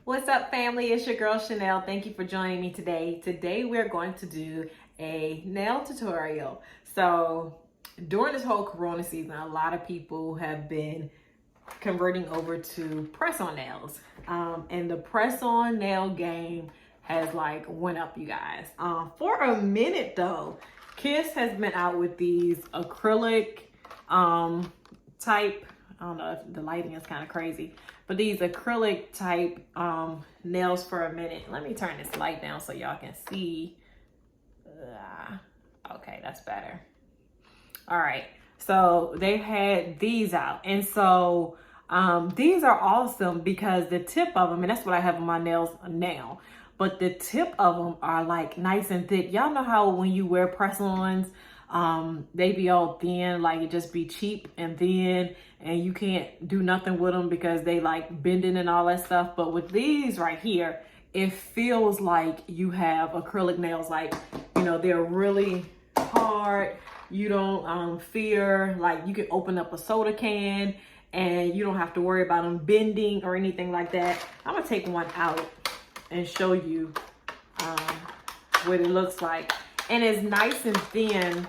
What's up, family? It's your girl Chanel. Thank you for joining me today. Today we're going to do a nail tutorial. So during this whole Corona season, a lot of people have been converting over to press-on nails. And the press-on nail game has like went up, you guys. For a minute though, Kiss has been out with these acrylic type, I don't know if the lighting is kind of crazy, but these acrylic type nails for a minute. Let me turn this light down so y'all can see. Okay, that's better. All right, so they had these out, and so these are awesome because the tip of them, and that's what I have on my nails now, but the tip of them are like nice and thick. Y'all know how when you wear press-ons, they be all thin, like it just be cheap and thin, and you can't do nothing with them because they like bending and all that stuff. But with these right here, it feels like you have acrylic nails. Like, you know, they're really hard. You don't fear, like you can open up a soda can and you don't have to worry about them bending or anything like that. I'm gonna take one out and show you what it looks like. And it's nice and thin,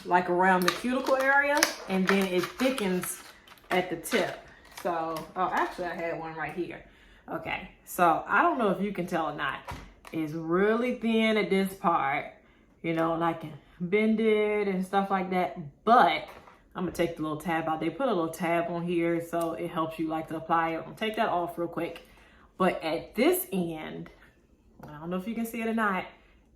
like around the cuticle area, and then it thickens at the tip. So, oh, actually I had one right here. Okay, so I don't know if you can tell or not. It's really thin at this part, you know, and I can bend it and stuff like that, but I'm gonna take the little tab out. They put a little tab on here so it helps you like to apply it. I'm gonna take that off real quick. But at this end, I don't know if you can see it or not,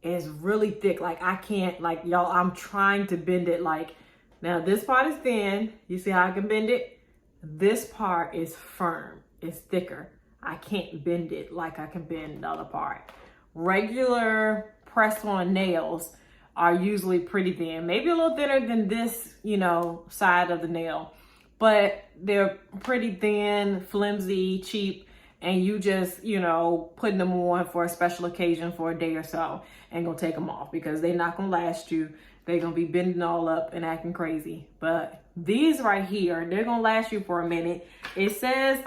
it's really thick. Like I can't, like y'all, I'm trying to bend it. Like now this part is thin. You see how I can bend it? This part is firm, it's thicker. I can't bend it like I can bend the other part. Regular press-on nails are usually pretty thin, maybe a little thinner than this, you know, side of the nail, but they're pretty thin, flimsy, cheap, and you just, you know, putting them on for a special occasion for a day or so and gonna take them off because they're not gonna last you. They're gonna be bending all up and acting crazy. But these right here, they're gonna last you for a minute. It says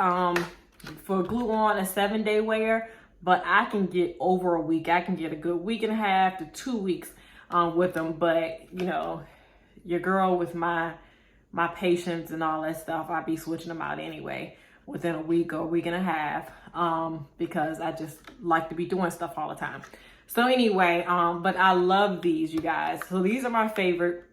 for glue on a 7-day wear, but I can get over a week. I can get a good week and a half to 2 weeks with them. But you know, your girl with my patience and all that stuff, I'd be switching them out anyway within a week or a week and a half, because I just like to be doing stuff all the time. So anyway, but I love these, you guys. So these are my favorite.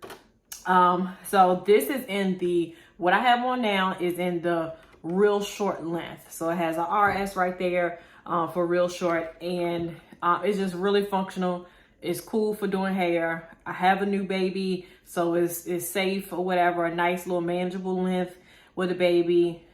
So this is in the, what I have on now is in the real short length. So it has a RS right there for real short, and it's just really functional. It's cool for doing hair. I have a new baby, so it's safe or whatever, a nice little manageable length with a baby.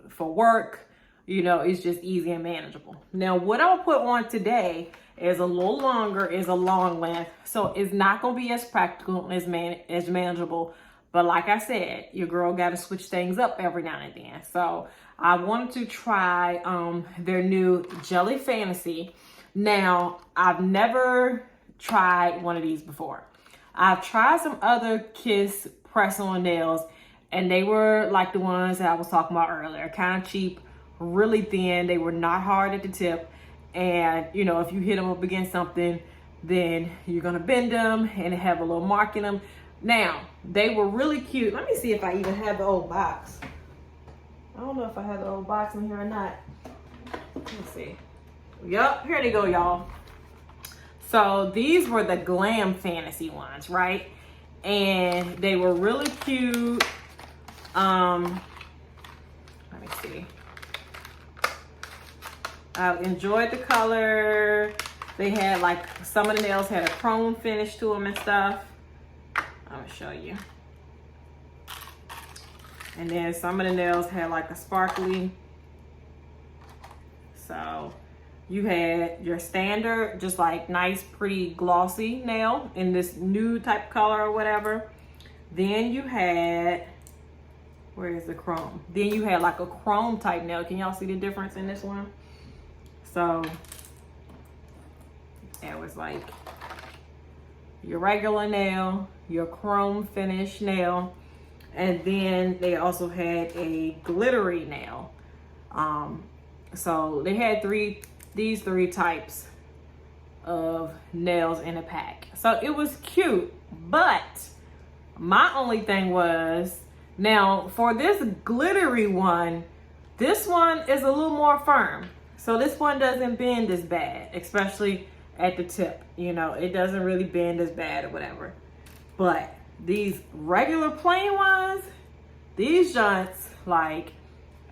For work, you know, it's just easy and manageable. Now, what I'll put on today is a little longer, is a long length. So it's not going to be as practical as manageable. But like I said, your girl got to switch things up every now and then. So I wanted to try their new Jelly Fantasy. Now, I've never tried one of these before. I've tried some other Kiss press-on nails, and they were like the ones that I was talking about earlier, kind of cheap, really thin. They were not hard at the tip. And, you know, if you hit them up against something, then you're going to bend them and have a little mark in them. Now, they were really cute. Let me see if I even have the old box. I don't know if I have the old box in here or not. Let's see. Yup, here they go, y'all. So these were the Glam Fantasy ones, right? And they were really cute. Let me see. I enjoyed the color. They had like, some of the nails had a chrome finish to them and stuff. I'm gonna show you. And then some of the nails had like a sparkly. So you had your standard, just like nice, pretty glossy nail in this nude type color or whatever. Then you had, where is the chrome? Then you had like a chrome type nail. Can y'all see the difference in this one? So it was like your regular nail, your chrome finish nail, and then they also had a glittery nail. So they had these three types of nails in a pack. So it was cute, but my only thing was, now for this glittery one, this one is a little more firm. So this one doesn't bend as bad, especially at the tip. You know, it doesn't really bend as bad or whatever. But these regular plain ones, these joints, like,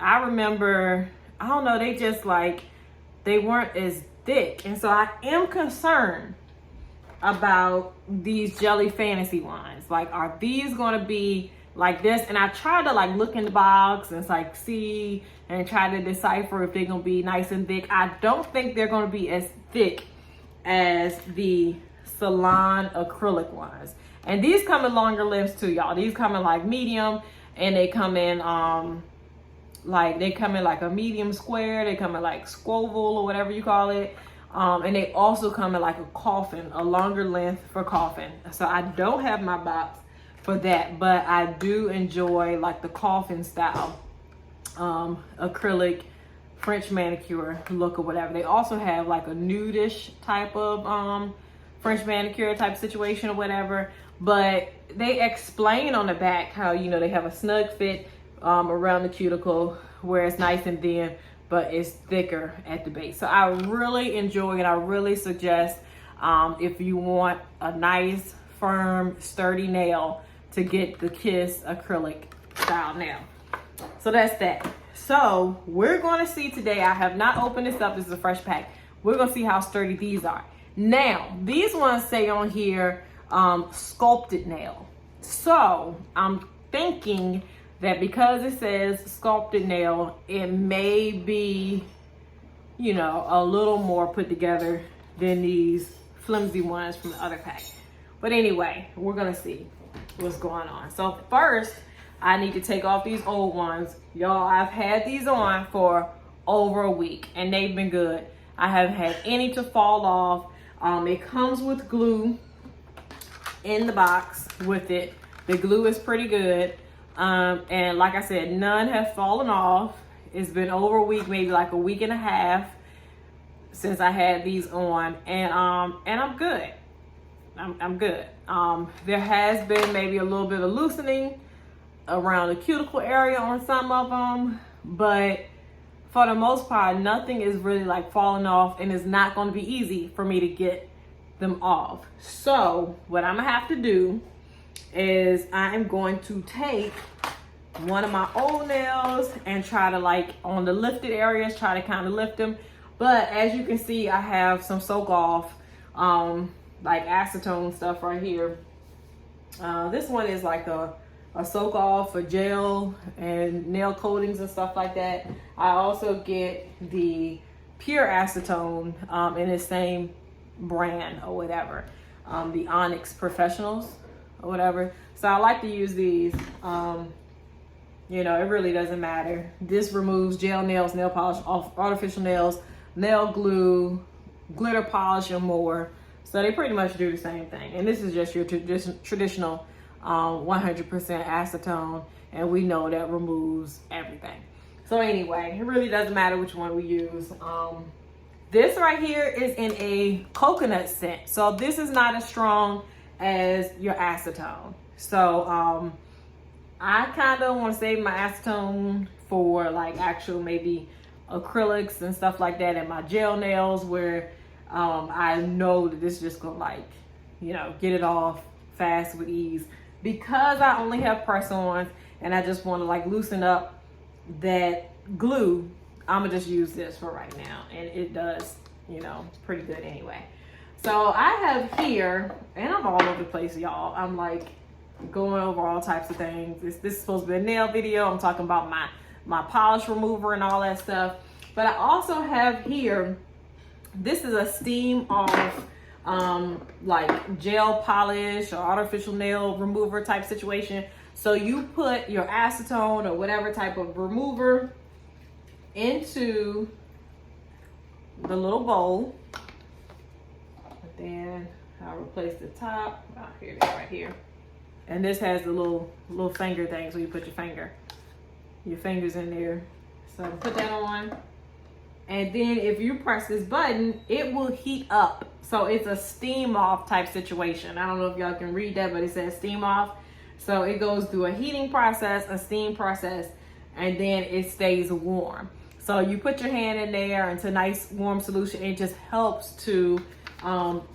I remember, I don't know, they just like, they weren't as thick. And so I am concerned about these Jelly Fantasy ones. Like, are these gonna be like this? And I tried to like look in the box and like see and try to decipher if they're gonna be nice and thick. I don't think they're gonna be as thick as the Salon acrylic ones. And these come in longer lengths too, y'all. These come in like medium, and they come in like a medium square. They come in like squoval or whatever you call it. And they also come in like a coffin, a longer length for coffin. So I don't have my box for that, but I do enjoy like the coffin style acrylic French manicure look or whatever. They also have like a nudish type of French manicure type situation or whatever. But they explain on the back how, you know, they have a snug fit around the cuticle where it's nice and thin, but it's thicker at the base. So I really enjoy it. I really suggest if you want a nice, firm, sturdy nail, to get the Kiss acrylic style nail. So that's that. So we're going to see today, I have not opened this up, this is a fresh pack. We're going to see how sturdy these are. Now, these ones say on here, sculpted nail. So I'm thinking that because it says sculpted nail, it may be, you know, a little more put together than these flimsy ones from the other pack. But anyway, we're gonna see what's going on. So first, I need to take off these old ones. Y'all, I've had these on for over a week and they've been good. I haven't had any to fall off. It comes with glue in the box with it. The glue is pretty good. And like I said, none have fallen off. It's been over a week, maybe like a week and a half since I had these on, and I'm good. I'm good. There has been maybe a little bit of loosening around the cuticle area on some of them, but for the most part, nothing is really like falling off, and it's not going to be easy for me to get them off. So what I'm gonna have to do is I am going to take one of my old nails and try to, like, on the lifted areas, try to kind of lift them. But as you can see, I have some soak off like acetone stuff right here. This one is like a soak off for gel and nail coatings and stuff like that. I also get the pure acetone in the same brand or whatever, the Onyx Professionals or whatever. So I like to use these. You know, it really doesn't matter. This removes gel nails, nail polish, artificial nails, nail glue, glitter polish, and more. So they pretty much do the same thing. And this is just your traditional 100% acetone, and we know that removes everything. So anyway, it really doesn't matter which one we use. This right here is in a coconut scent. So this is not as strong as your acetone. So I kind of want to save my acetone for like actual maybe acrylics and stuff like that, and my gel nails where I know that this is just gonna, like, you know, get it off fast with ease. Because I only have press-ons and I just want to like loosen up that glue, I'm gonna just use this for right now, and it does, you know, pretty good anyway. So I have here, and I'm all over the place, y'all. I'm like going over all types of things. This is supposed to be a nail video. I'm talking about my polish remover and all that stuff. But I also have here, this is a steam off like gel polish or artificial nail remover type situation. So you put your acetone or whatever type of remover into the little bowl. Then I'll replace the top. Oh, here it is right here. And this has the little finger thing, so you put your fingers in there. So put that on. And then if you press this button, it will heat up. So it's a steam off type situation. I don't know if y'all can read that, but it says steam off. So it goes through a heating process, a steam process, and then it stays warm. So you put your hand in there, and it's a nice warm solution. It just helps to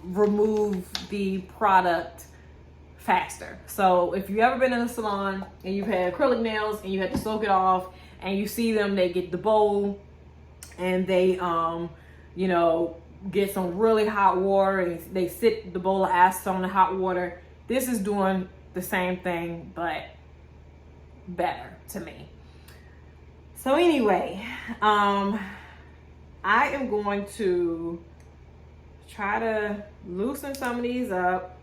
remove the product faster. So if you've ever been in a salon and you've had acrylic nails and you had to soak it off, and you see them, they get the bowl and they you know, get some really hot water and they sit the bowl of acid on the hot water. This is doing the same thing but better to me. So anyway, I am going to try to loosen some of these up.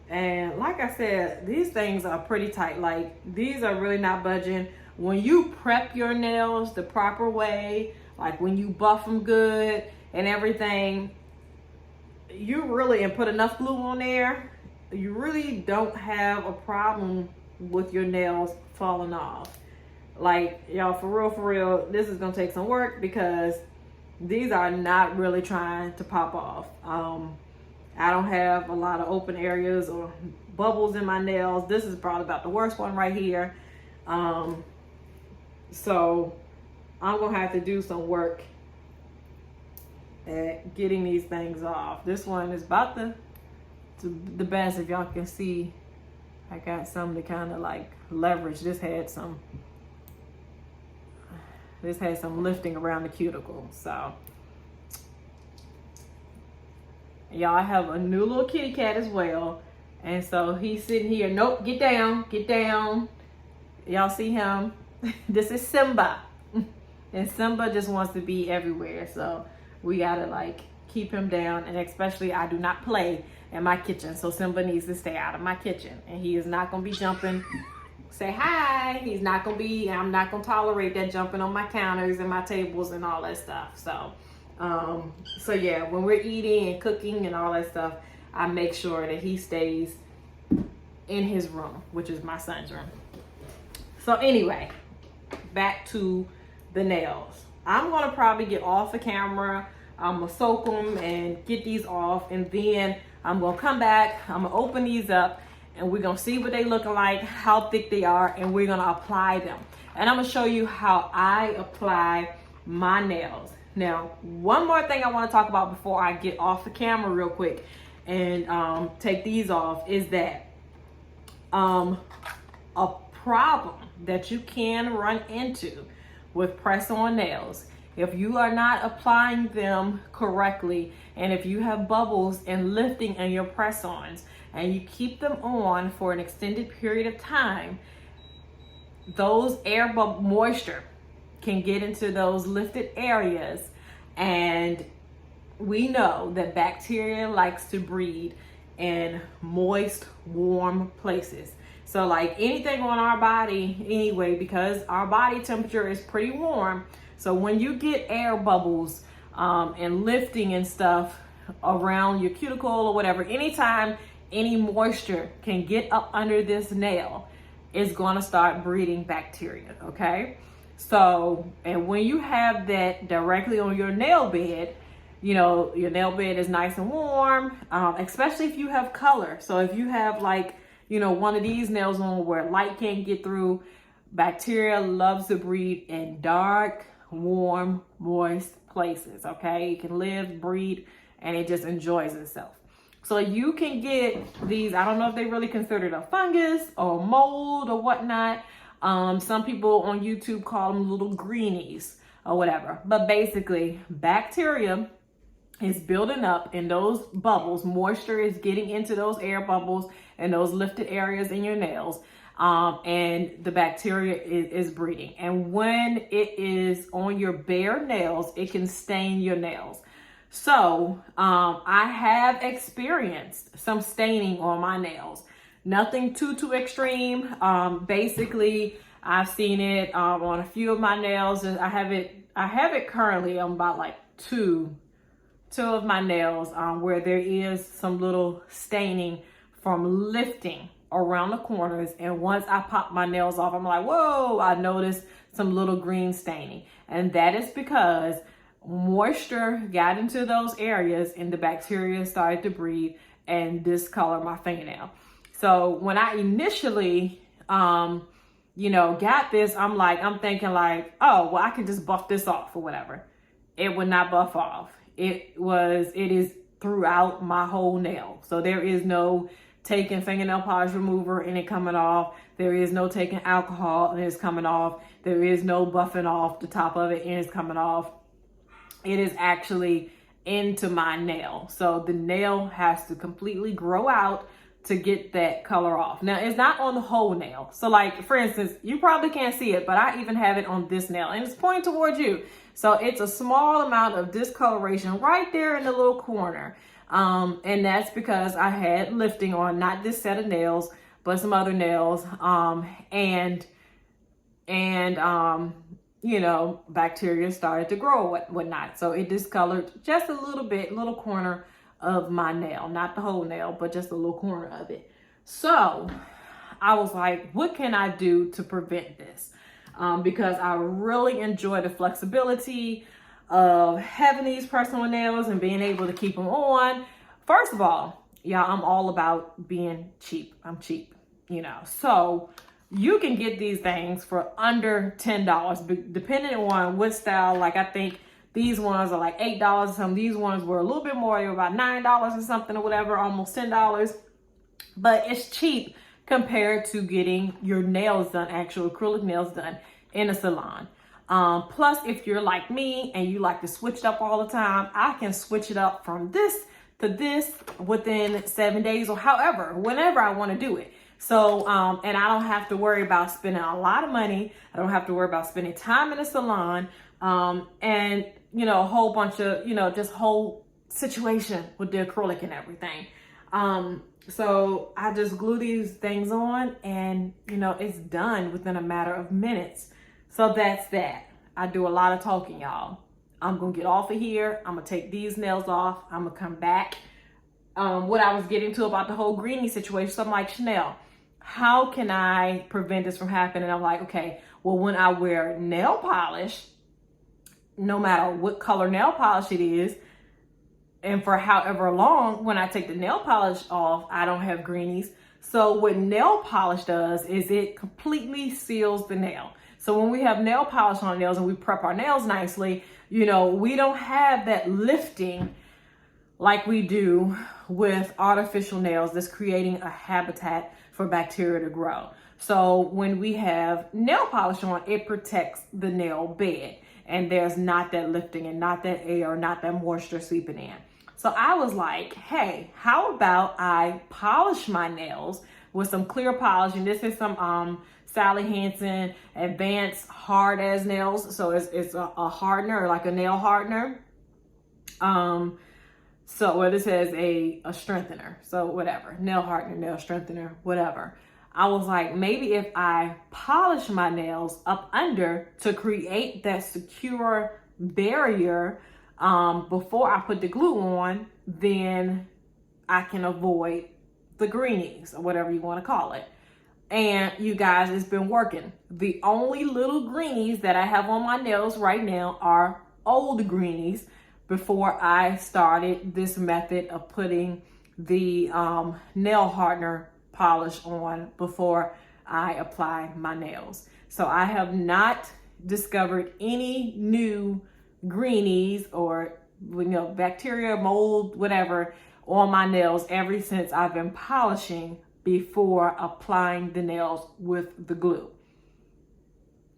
And like I said, these things are pretty tight. Like, these are really not budging. When you prep your nails the proper way, like when you buff them good and everything, you really, and put enough glue on there, you really don't have a problem with your nails falling off. Like, y'all, for real, this is gonna take some work because these are not really trying to pop off. I don't have a lot of open areas or bubbles in my nails. This is probably about the worst one right here. So I'm gonna have to do some work at getting these things off. This one is about the best. If y'all can see, I got some to kind of like leverage. This had some lifting around the cuticle. So y'all, I have a new little kitty cat as well. And so he's sitting here. Nope, get down, get down. Y'all see him? This is Simba. And Simba just wants to be everywhere. So we gotta like keep him down. And especially, I do not play in my kitchen. So Simba needs to stay out of my kitchen. And he is not gonna be jumping. Say hi. He's not gonna be, I'm not gonna tolerate that jumping on my counters and my tables and all that stuff. So yeah, when we're eating and cooking and all that stuff, I make sure that he stays in his room, which is my son's room. So anyway, back to the nails. I'm gonna probably get off the camera. I'm gonna soak them and get these off, and then I'm gonna come back. I'm gonna open these up, and we're gonna see what they looking like, how thick they are, and we're gonna apply them. And I'm gonna show you how I apply my nails. Now, one more thing I want to talk about before I get off the camera real quick and take these off is that a problem that you can run into with press-on nails, if you are not applying them correctly, and if you have bubbles and lifting in your press-ons and you keep them on for an extended period of time, those air bubble moisture can get into those lifted areas, and we know that bacteria likes to breed in moist, warm places. So like anything on our body anyway, because our body temperature is pretty warm, so when you get air bubbles and lifting and stuff around your cuticle or whatever, anytime any moisture can get up under this nail, it's going to start breeding bacteria, okay? So, and when you have that directly on your nail bed, you know, your nail bed is nice and warm, especially if you have color. So if you have like, you know, one of these nails on where light can't get through, bacteria loves to breed in dark, warm, moist places, okay? It can live, breed, and it just enjoys itself. So you can get these, I don't know if they really consider it a fungus or mold or whatnot. Some people on YouTube call them little greenies or whatever. But basically, bacteria is building up in those bubbles. Moisture is getting into those air bubbles and those lifted areas in your nails. And the bacteria is breeding. And when it is on your bare nails, it can stain your nails. So I have experienced some staining on my nails. Nothing too extreme. Basically, I've seen it on a few of my nails. I have it currently on about like two of my nails where there is some little staining from lifting around the corners. And once I pop my nails off, I'm like, whoa, I noticed some little green staining. And that is because moisture got into those areas and the bacteria started to breed and discolor my fingernail. So when I initially, got this, I'm thinking like, oh, well, I can just buff this off or whatever. It would not buff off. It is throughout my whole nail. So there is no taking fingernail polish remover and it coming off. There is no taking alcohol and it's coming off. There is no buffing off the top of it and it's coming off. It is actually into my nail. So the nail has to completely grow out to get that color off. Now, it's not on the whole nail. So like, for instance, you probably can't see it, but I even have it on this nail and it's pointing towards you. So it's a small amount of discoloration right there in the little corner. And that's because I had lifting on not this set of nails, but some other nails. Bacteria started to grow and whatnot. So it discolored just a little corner of my nail, not the whole nail, but just a little corner of it. So I was like, what can I do to prevent this? Because I really enjoy the flexibility of having these press-on nails and being able to keep them on. First of all, y'all, I'm all about being cheap. I'm cheap, so you can get these things for under $10, depending on what style. Like, I think these ones are like $8 or something. These ones were a little bit more. They were about $9 or something or whatever, almost $10. But it's cheap compared to getting your nails done, actual acrylic nails done in a salon. Plus, if you're like me and you like to switch it up all the time, I can switch it up from this to this within 7 days or however, whenever I want to do it. So, and I don't have to worry about spending a lot of money. I don't have to worry about spending time in a salon, and, a whole bunch of, just whole situation with the acrylic and everything. So I just glue these things on and, it's done within a matter of minutes. So that's that. I do a lot of talking, y'all. I'm going to get off of here. I'm going to take these nails off. I'm going to come back. What I was getting to about the whole greenie situation. So I'm like, Chanel, how can I prevent this from happening? And I'm like, okay, well, when I wear nail polish, no matter what color nail polish it is, and for however long, when I take the nail polish off, I don't have greenies. So what nail polish does is it completely seals the nail. So when we have nail polish on nails and we prep our nails nicely, we don't have that lifting like we do with artificial nails that's creating a habitat for bacteria to grow. So when we have nail polish on, it protects the nail bed and there's not that lifting and not that air, not that moisture seeping in. So I was like, hey, how about I polish my nails with some clear polish? And this is some Sally Hansen Advanced Hard As Nails. So it's a hardener, like a nail hardener. So what it says a strengthener. So whatever, nail hardener, nail strengthener, whatever. I was like, maybe if I polish my nails up under to create that secure barrier before I put the glue on, then I can avoid the greenies or whatever you want to call it. And you guys, it's been working. The only little greenies that I have on my nails right now are old greenies before I started this method of putting the nail hardener polish on before I apply my nails. So I have not discovered any new greenies or bacteria, mold, whatever on my nails ever since I've been polishing before applying the nails with the glue.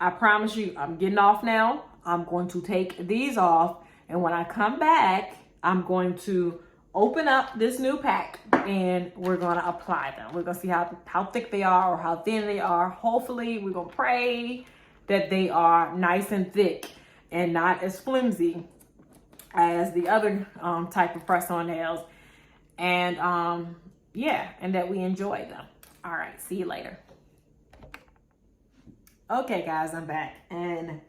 I promise you, I'm getting off now. I'm going to take these off, and when I come back, I'm going to open up this new pack and we're going to apply them. We're going to see how thick they are or how thin they are. Hopefully, we're going to pray that they are nice and thick and not as flimsy as the other type of press-on nails. And and that we enjoy them. All right, see you later. Okay, guys, I'm back. And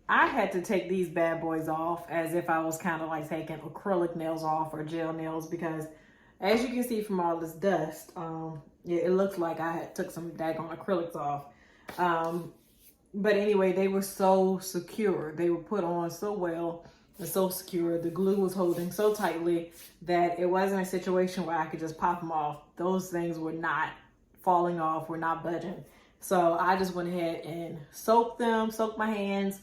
I had to take these bad boys off as if I was kind of like taking acrylic nails off or gel nails, because as you can see from all this dust, it looks like I had took some daggone acrylics off. But anyway, they were so secure. They were put on so well and so secure. The glue was holding so tightly that it wasn't a situation where I could just pop them off. Those things were not falling off, were not budging. So I just went ahead and soaked my hands.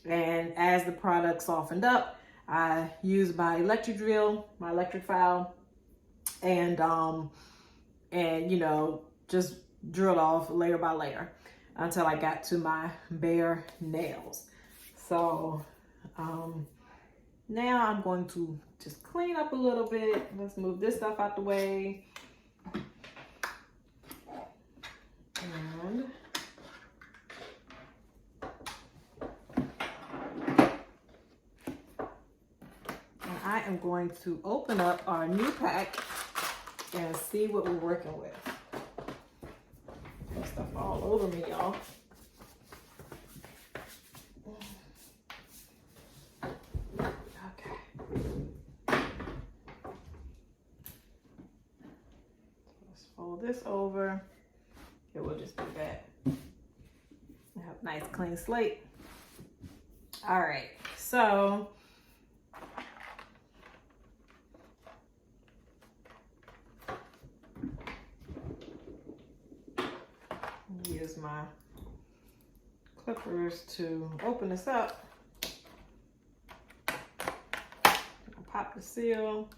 And as the product softened up, I used my electric drill, my electric file, and you know, just drilled off layer by layer until I got to my bare nails. So now I'm going to just clean up a little bit. Let's move this stuff out the way. And I am going to open up our new pack and see what we're working with. There's stuff all over me, y'all. Okay. Let's fold this over. Here, we'll just do that. I have a nice clean slate. All right, so use my clippers to open this up. I'll pop the seal.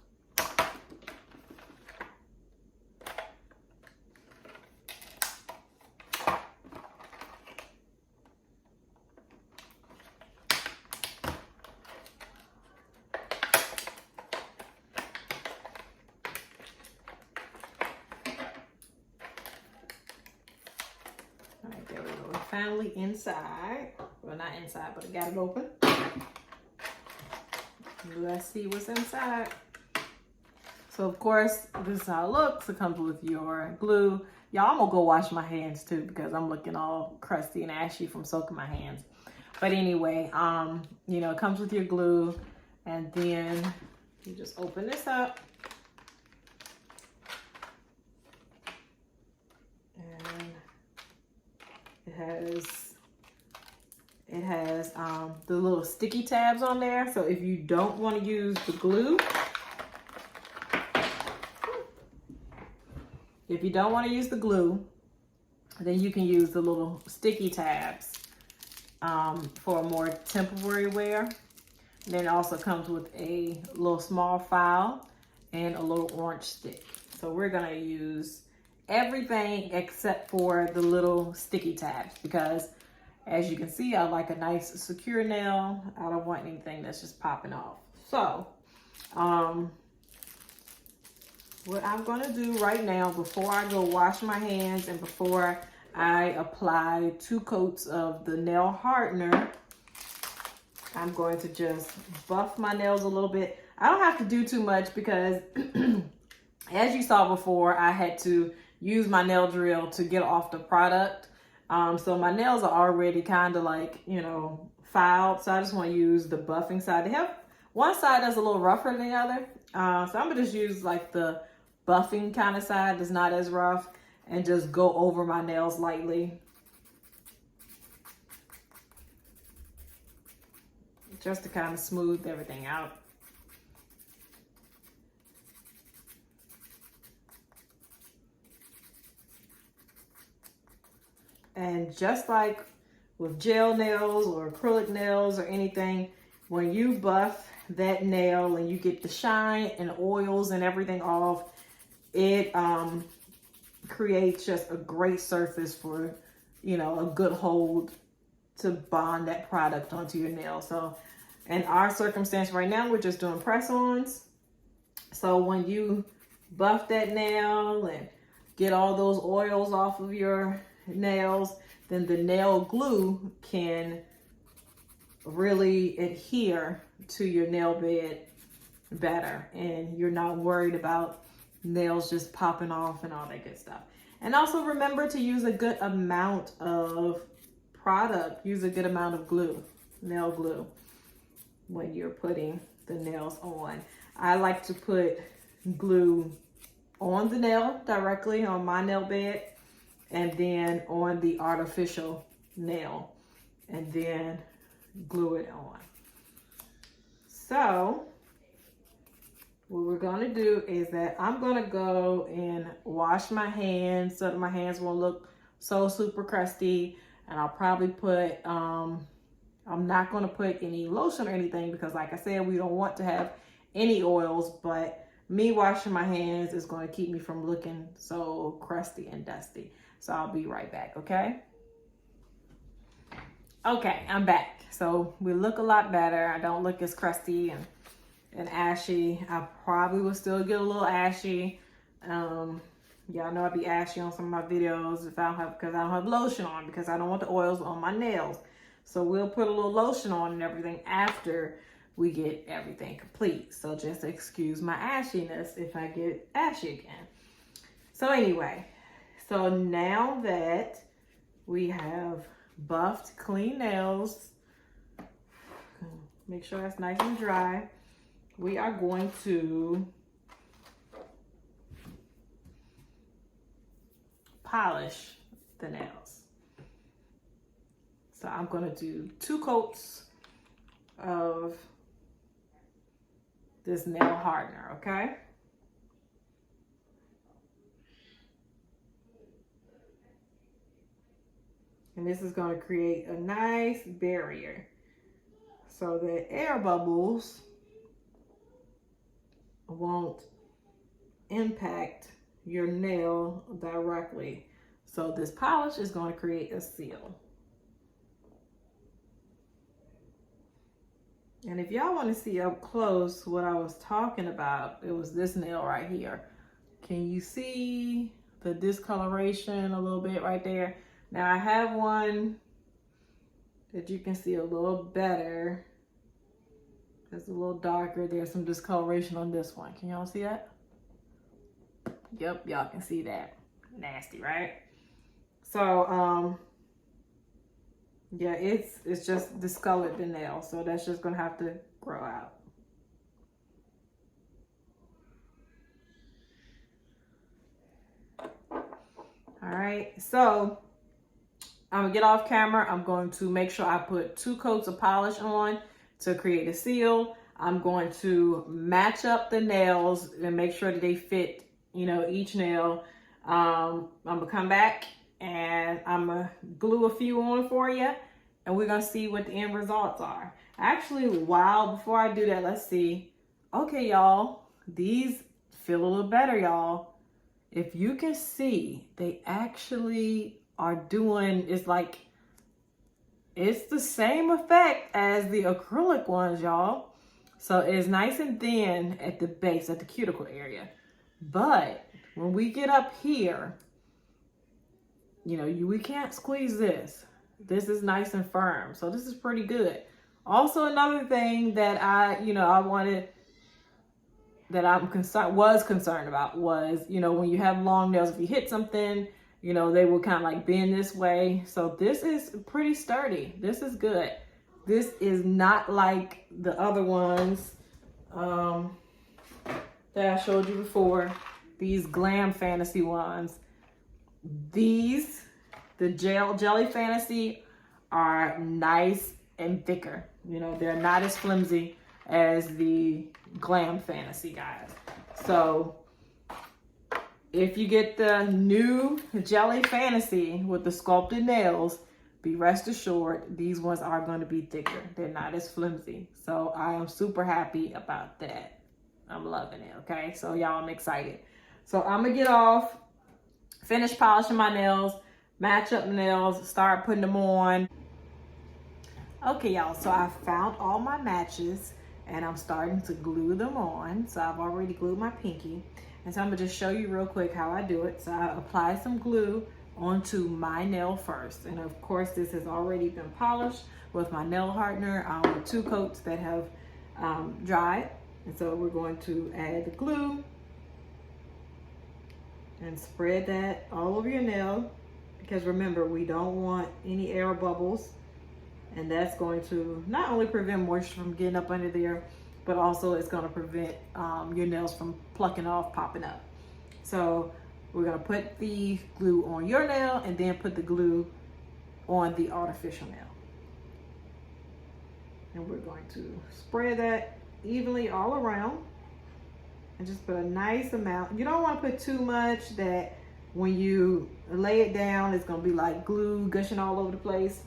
Finally inside. Well, not inside, but I got it open. Let's see what's inside. So of course, this is how it looks. It comes with your glue. Y'all, I'm gonna go wash my hands too because I'm looking all crusty and ashy from soaking my hands. But anyway, you know, it comes with your glue, and then you just open this up. It has the little sticky tabs on there. So if you don't want to use the glue, then you can use the little sticky tabs for a more temporary wear. And then it also comes with a little small file and a little orange stick. So we're gonna use everything except for the little sticky tabs because, as you can see, I like a nice secure nail. I don't want anything that's just popping off. So what I'm gonna do right now, before I go wash my hands and before I apply 2 coats of the nail hardener, I'm going to just buff my nails a little bit. I don't have to do too much because as you saw before, I had to use my nail drill to get off the product. So my nails are already kind of like, you know, filed. So I just want to use the buffing side. They have one side that's a little rougher than the other. So I'm gonna just use like the buffing kind of side that's not as rough and just go over my nails lightly. Just to kind of smooth everything out. And just like with gel nails or acrylic nails or anything, when you buff that nail and you get the shine and oils and everything off, it creates just a great surface for, you know, a good hold to bond that product onto your nail. So in our circumstance right now, we're just doing press-ons. So when you buff that nail and get all those oils off of your nails, then the nail glue can really adhere to your nail bed better, and you're not worried about nails just popping off and all that good stuff. And also remember to use a good amount of product, use a good amount of glue, nail glue, when you're putting the nails on. I like to put glue on the nail directly on my nail bed and then on the artificial nail. and then glue it on. So what we're gonna do is that I'm gonna go and wash my hands so that my hands won't look so super crusty. And I'll probably put, I'm not gonna put any lotion or anything because like I said, we don't want to have any oils, but me washing my hands is gonna keep me from looking so crusty and dusty. So I'll be right back, okay? Okay, I'm back. So we look a lot better. I don't look as crusty and ashy. I probably will still get a little ashy. Y'all know I'd be ashy on some of my videos if I don't have, because I don't have lotion on, because I don't want the oils on my nails. So we'll put a little lotion on and everything after we get everything complete. So just excuse my ashiness if I get ashy again. So anyway, so now that we have buffed clean nails, make sure it's nice and dry, we are going to polish the nails. So I'm going to do 2 coats of this nail hardener, okay? And this is going to create a nice barrier so that air bubbles won't impact your nail directly. So this polish is going to create a seal. And if y'all want to see up close what I was talking about, it was this nail right here. Can you see the discoloration a little bit right there? Now I have one that you can see a little better. It's a little darker. There's some discoloration on this one. Can y'all see that? Yep, y'all can see that. Nasty, right? So, yeah, it's just discolored the nail. So that's just gonna have to grow out. All right, so I'm gonna get off camera. I'm going to make sure I put 2 coats of polish on to create a seal. I'm going to match up the nails and make sure that they fit, you know, each nail. I'm gonna come back and I'm gonna glue a few on for you, and we're gonna see what the end results are. Actually, before I do that, let's see. Okay, y'all, these feel a little better, y'all. If you can see, they actually are doing, it's the same effect as the acrylic ones, y'all. So it's nice and thin at the base, at the cuticle area. But when we get up here, you know, we can't squeeze this. This is nice and firm. So this is pretty good. Also, another thing that was concerned about was, you know, when you have long nails, if you hit something, you know, they will kind of like bend this way. So this is pretty sturdy. This is good. This is not like the other ones that I showed you before. These Glam Fantasy ones. These, the Jelly Fantasy, are nice and thicker. You know, they're not as flimsy as the Glam Fantasy guys. So if you get the new Jelly Fantasy with the sculpted nails, be rest assured these ones are going to be thicker. They're not as flimsy. So I am super happy about that. I'm loving it, okay? So y'all, I'm excited. So I'm gonna get off, finish polishing my nails, match up the nails, start putting them on. Okay, y'all, so I found all my matches and I'm starting to glue them on. So I've already glued my pinky. And so I'm gonna just show you real quick how I do it. So I apply some glue onto my nail first. And of course, this has already been polished with my nail hardener with 2 coats that have dried. And so we're going to add the glue and spread that all over your nail, because remember, we don't want any air bubbles, and that's going to not only prevent moisture from getting up under there, but also it's going to prevent your nails from plucking off, popping up. So we're going to put the glue on your nail and then put the glue on the artificial nail. And we're going to spread that evenly all around and just put a nice amount. You don't want to put too much that when you lay it down, it's going to be like glue gushing all over the place.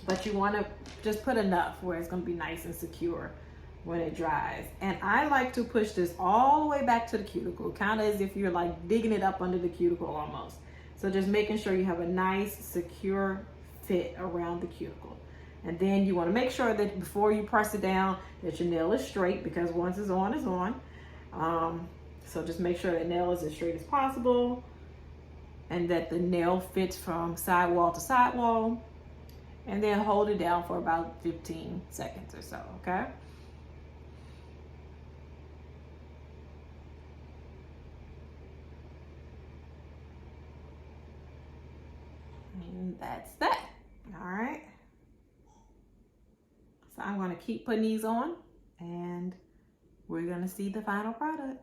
But you want to just put enough where it's going to be nice and secure when it dries. And I like to push this all the way back to the cuticle, kind of as if you're like digging it up under the cuticle almost. So just making sure you have a nice secure fit around the cuticle. And then you want to make sure that before you press it down that your nail is straight, because once it's on, it's on. So just make sure that nail is as straight as possible and that the nail fits from sidewall to sidewall. And then hold it down for about 15 seconds or so, okay? And that's that, all right? So I'm gonna keep putting these on and we're gonna see the final product.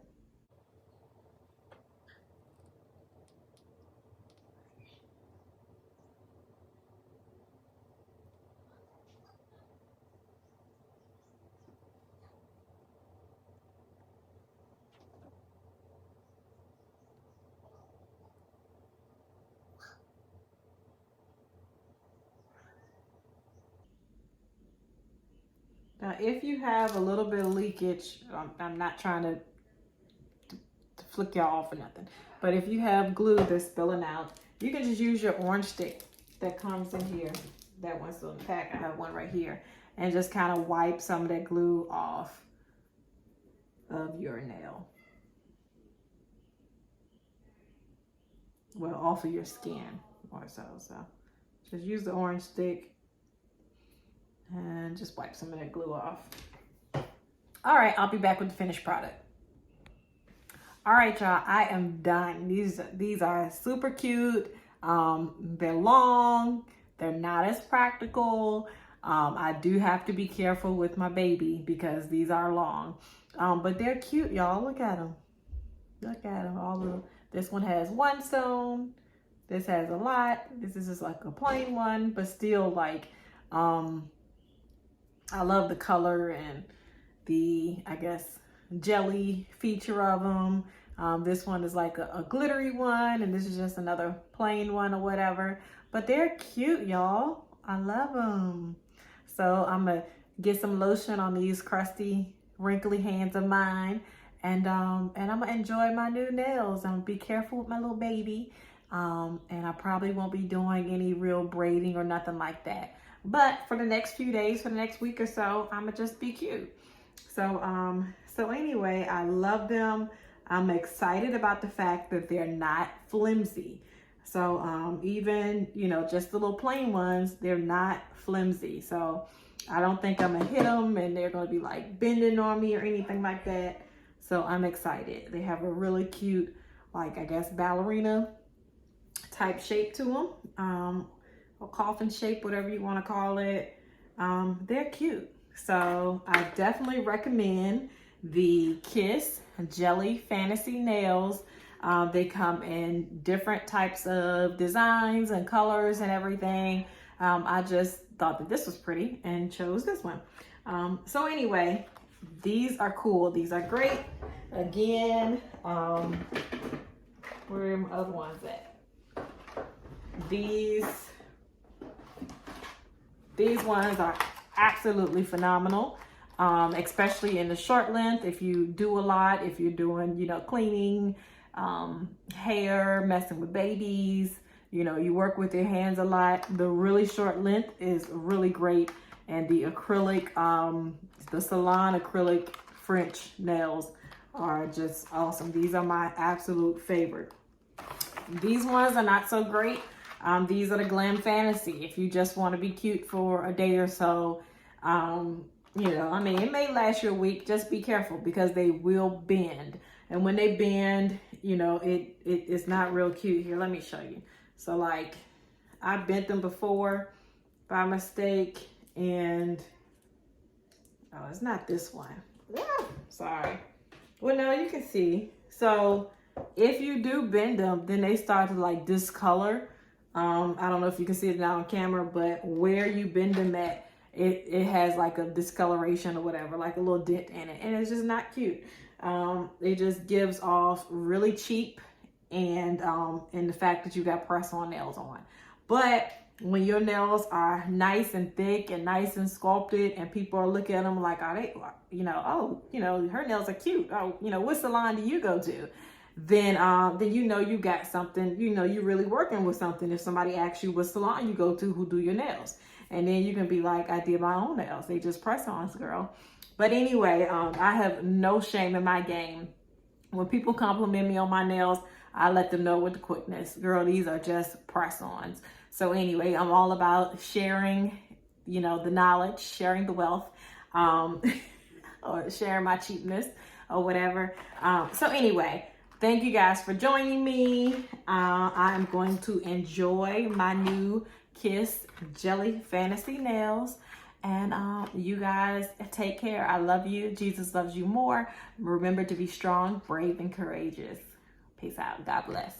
Now, if you have a little bit of leakage, I'm not trying to flick y'all off or nothing, but if you have glue that's spilling out, you can just use your orange stick that comes in here. That one's still in the pack. I have one right here. And just kind of wipe some of that glue off of your nail. Well, off of your skin or so. So just use the orange stick and just wipe some of that glue off. All right, I'll be back with the finished product. All right, y'all, I am done. These are super cute. They're long. They're not as practical. I do have to be careful with my baby because these are long. But they're cute, y'all. Look at them. Look at them. This one has one stone. This has a lot. This is just like a plain one, but still like, I love the color and the, I guess, jelly feature of them. This one is like a glittery one, and this is just another plain one or whatever. But they're cute, y'all. I love them. So I'm gonna get some lotion on these crusty, wrinkly hands of mine, and I'm gonna enjoy my new nails. I'm gonna be careful with my little baby, and I probably won't be doing any real braiding or nothing like that. But for the next few days, for the next week or so, I'm gonna just be cute. So, so anyway, I love them. I'm excited about the fact that they're not flimsy. So, even, you know, just the little plain ones, they're not flimsy. So I don't think I'm gonna hit them and they're gonna be like bending on me or anything like that. So I'm excited. They have a really cute, like, I guess, ballerina type shape to them. Or coffin shape, whatever you want to call it. They're cute. So I definitely recommend the Kiss Jelly Fantasy Nails. They come in different types of designs and colors and everything. I just thought that this was pretty and chose this one. So anyway, these are cool. These are great. Again, where are my other ones at? These ones are absolutely phenomenal, especially in the short length. If you do a lot, if you're doing, you know, cleaning, hair, messing with babies, you know, you work with your hands a lot. The really short length is really great. And the acrylic, the salon acrylic French nails are just awesome. These are my absolute favorite. These ones are not so great. These are the Glam Fantasy. If you just want to be cute for a day or so, you know, I mean, it may last you a week. Just be careful because they will bend. And when they bend, you know, it's not real cute. Here, let me show you. So like, I bent them before by mistake, and oh, it's not this one. Yeah, sorry. Well, no, you can see. So if you do bend them, then they start to like discolor. I don't know if you can see it now on camera, but where you bend them at, it has like a discoloration or whatever, like a little dent in it, and it's just not cute. It just gives off really cheap, and the fact that you got press-on nails on. But when your nails are nice and thick and nice and sculpted, and people are looking at them like, are they, oh, her nails are cute. Oh, what salon do you go to? Then you got something. You're really working with something. If somebody asks you what salon you go to, who do your nails, and then you can be like, I did my own nails. They just press-ons, girl. But anyway, I have no shame in my game. When people compliment me on my nails, I let them know with the quickness. Girl, these are just press-ons. So anyway, I'm all about sharing, the knowledge, sharing the wealth, or sharing my cheapness or whatever. So anyway, thank you guys for joining me. I'm going to enjoy my new Kiss Jelly Fantasy nails. And you guys take care. I love you. Jesus loves you more. Remember to be strong, brave, and courageous. Peace out. God bless.